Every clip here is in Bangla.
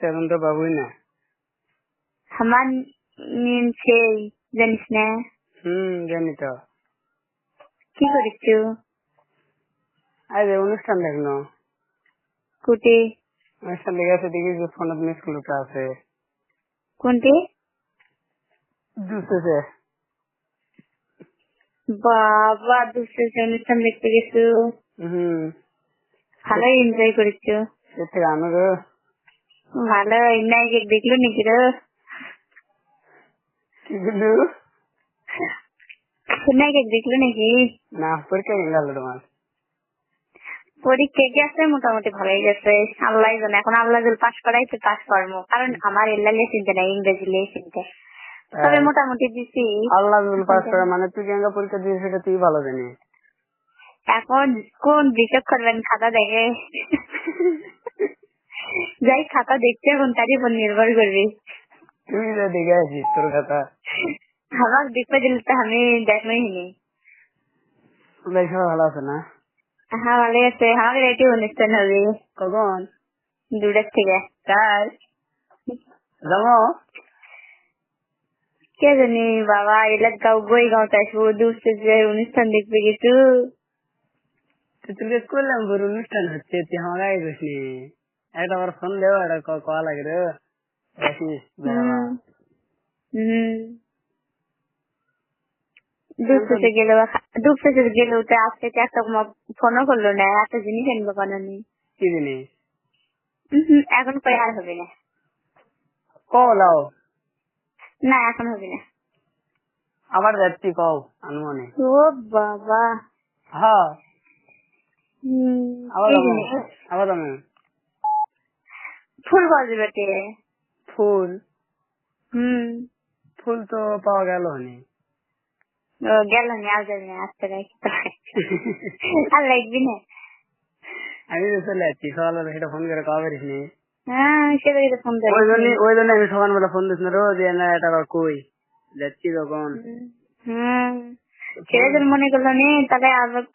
এখন তো বাবুই না। আমার নিন সেই জানিস না? জানি তো। কি করিস? আজ অনুষ্ঠান দেখলো। কোটি অনুষ্ঠান দেখে আছে, দেখি যে ফোন মিস কলটা আছে। কোনটি? দুসে বাবা দুসে অনুষ্ঠান দেখতে গেছো? ভালো এনজয় করেছো? সেটা গানো গো ভালো। নায়িকা দেখলো নাকি রে? কি বললো? নায়িকা দেখলো নাকি? না, পরীক্ষা গেল তোমার? পরীক্ষা গেছে, মোটামুটি ভালোই গেছে। আল্লাহ জানে, এখন আল্লাহ যদি পাস করাই তো পাস করবো, কারণ আমার এল্লালে চিন্তা নাই, ইংরেজি লিয়ে চিন্তা। তবে মোটামুটি দিছি। আল্লাহ যদি পাস করে মানে তুই কেন পরীক্ষা দিয়েছিস সেটা তুই ভালো জানিস। এখন কোন বিষয় করবেন খাতা দেখে? যাই খাতা দেখতে এখন তারই উপর নির্ভর করবি। তুই যা দেখে আসিস তোর খাতা। আমার দেখতে দিলে তো আমি দেখবই নি। সবাই ভালো আছে না? হ্যাঁ ভালো আছে। আমাদের এটি অনুষ্ঠান হবে কখন? 2টার থেকে। তাই যাবো? কে জানি বাবা, এলাকাও বই গাঁওতে আসবো, দুসে যে অনুষ্ঠান দেখবে কিছু। তুই করলাম বড় অনুষ্ঠান হচ্ছে, তুই আমার আগে গেছিস। একটা আবার ফোন দেবো, একটা কল লাগে রে। দুপুরে গেলেও তো আজকে একটা ফোনও করলো না, এত জিনিস আনবো বানানি। কি জিনিস? এখন কই আর হবে না। কও না এখন হবে না। আবার যাচ্ছি, কও আনুমানে। ও বাবা। হ্যাঁ আবার ফুল বাজবে বেটে। ফুল ফুল তো পাওয়া গেল নি। গেল নি, আর যাবে না, আসতে আর লাগবি না। আমি তো চলে যাচ্ছি, সকালবেলা সেটা ফোন করে কওয়া পারিস নি। হ্যাঁ সেটা ফোন করে ওই জন্য আমি সকালবেলা ফোন দিস না রোজ, এটা আবার কই যাচ্ছি তখন। সেটা যদি মনে করলো নি তাহলে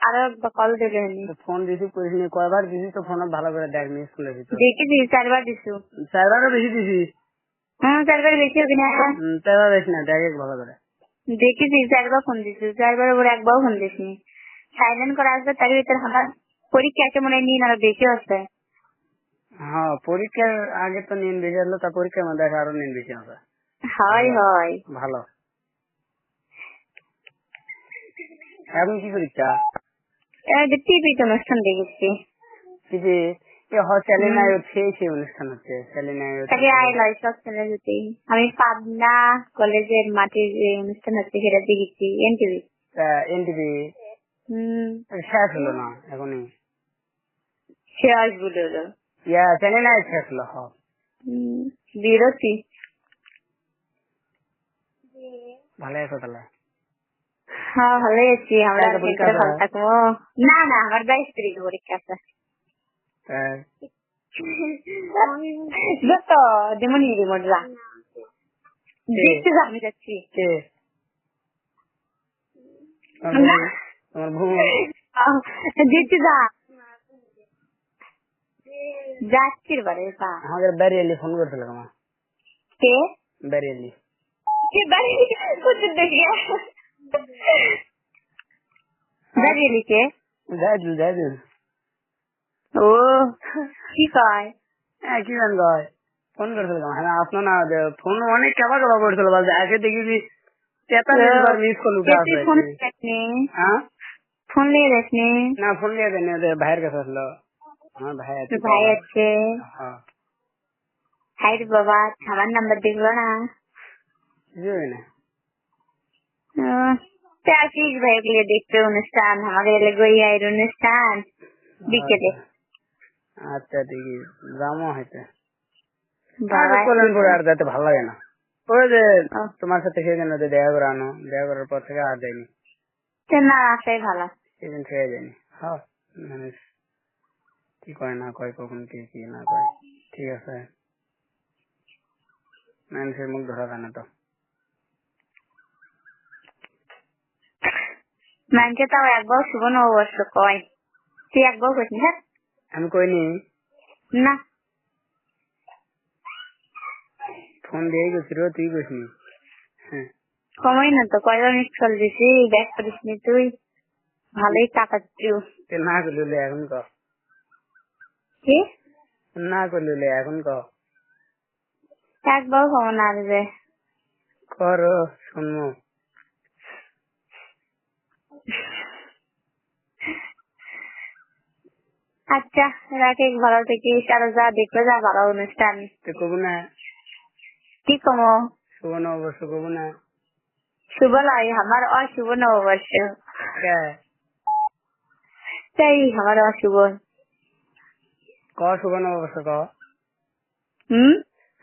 আরো একবার কল দেবে। ফোন রিসিভ করিস নি, কয়বার দিছি তো ফোন ভালো করে দেখ নি স্কুলের ভিতর। দেখেছি 4বার দিছো। 4বারও বেশি দিছি। 4বার বেশি হবে না? 4বার বেশি না, দেখ ভালো করে। দেখেছি 4বার ফোন দিছো, 4বার উপরে একবার ফোন দিসনি। সাইলেন্ট করা আসবে, তার ভিতরে আমার পরীক্ষা আছে মনে হয়, নিন আরো বেশি আছে। হ্যাঁ পরীক্ষার আগে তো নিন বেশি আসলো, তা পরীক্ষার মধ্যে আরো নিন বেশি আছে। হয় হয় ভালো। এখন কি পরীক্ষা? টিভিতে অনুষ্ঠান দেখেছি। টিভি চ্যানেল সেই অনুষ্ঠান হচ্ছে, আমি পাবনা কলেজের মাটির যে অনুষ্ঠান হচ্ছে সেটা দেখেছি এনটিভি। এনটিভি শেষ হলো না এখনই, শেষ বলে হলো। চ্যানেল শেষ হলো। বিরতি। ভালো আছো তাহলে? হ্যাঁ ভালোই আছি। আমরা ভালো থাকবো না। না আমার 22 তারিখে পরীক্ষা আছে। যত যেমনই রিমোট যা দেখতে যা, আমি যাচ্ছি। দেখতে যা, যাচ্ছি বারে। আমাদের ব্যারিয়ালি ফোন করছিল তোমার। কে ব্যারিয়ালি? কে ব্যারিয়ালি? কোথায় দেখি ব্যারিয়ালি কে? জাইদুল। ও কি কয়? কি গান কয়? ফোন করছিল হ্যাঁ আপনার না, ফোন অনেক কেবা কেবা করছিল, বলছে আগে দেখি 43 বার মিস কল উঠে আসে। ফোন নিয়ে দেখনি? না ফোন নিয়ে দেয়নি, ওদের ভাইয়ের কাছে আসলো। আমার ভাই আছে। ভাই আছে? হাই রে বাবা, আমার নাম্বার দেখলো না? আসিস ভাই গিয়ে দেখতে অনুষ্ঠান, আমাদের এলে গইয়ার অনুষ্ঠান বিকেলে। আচ্ছা দেখি যাবো হয়তো। কল্যাণপুরে আর যেতে ভালো লাগে না। ওই যে তোমার সাথে সেদিন দেখা করে আনো, দেখা করার পর থেকে আর যায়নি। না আসাই ভালো, সেদিন খেয়ে যায়নি। হ্যাঁ মানুষ কি কয় না কয়, কখন কি না কয়। ঠিক আছে, মানুষের মুখ ধরা যায় না তো। মানুষে তাও একবার শুভ নববর্ষ কয়, তুই একবার কইনি? হ্যাঁ আমি কইনি। না ফোন দিয়ে গেছিল তুই বসনি। হ্যাঁ কমাই না তো, কয়বার মিস কল দিছি, ব্যাক করিস নি তুই, ভালোই কাটাচ্ছি। না করলে এখন ক, কি না করলে এখন ক, একবার ফোন আসবে। কর শুনবো। আচ্ছা রাখে, ভালো থাকিস, আর যা দেখলে যা ভালো অনুষ্ঠান। তো কবু না, কি কমো? শুভ নববর্ষ কবু না। শুভ নয়, আমার অশুভ নববর্ষ। তাই আমার অশুভ। ক শুভ নববর্ষ ক,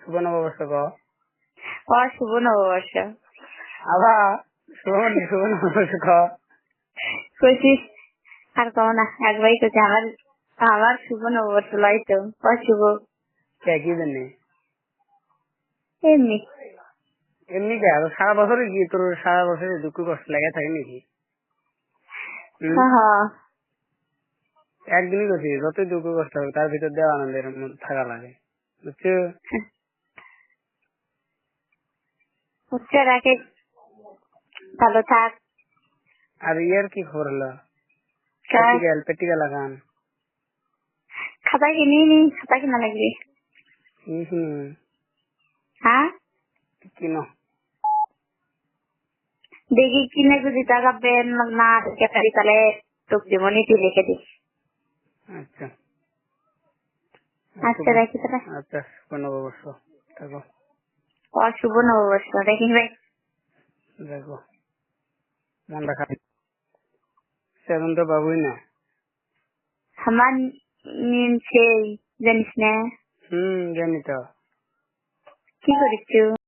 শুভ নববর্ষ ক। অশুভ নববর্ষ। আবার শুভ নববর্ষ ক। কইছিস আর কম না, একবারই কইছি আমার, আমার শুভ নববর্ষ লয় তো, অশুভ। কি জানি এমনি এমনি কে, আর সারা বছরে কি তোর সারা বছরে দুঃখ কষ্ট লেগে থাকে নাকি? একদিনই করছি, যতই দুঃখ কষ্ট হবে তার ভিতর দিয়ে আনন্দের মধ্যে থাকা লাগে, বুঝছো? হচ্ছে রাখে, ভালো থাক। আর ইয়ার কি খবর হলো? প্র্যাকটিক্যাল লাগান খাতা কিনি নি, খাতা কিনা লাগবে। হ্যাঁ কিনো দেখি কিনে যদি টাকা পেন না দেখে ফেলি তাহলে তোকে জীবনে তুই লিখে দিস। আচ্ছা আচ্ছা রাখি তাহলে। আচ্ছা শুভ নববর্ষ থাকো। অশুভ নববর্ষ দেখি ভাই। দেখো মন রাখা, সেদিন তো বাবুই না। আমার নিন সেই জানিস না জানি তো। কি করিস তুই?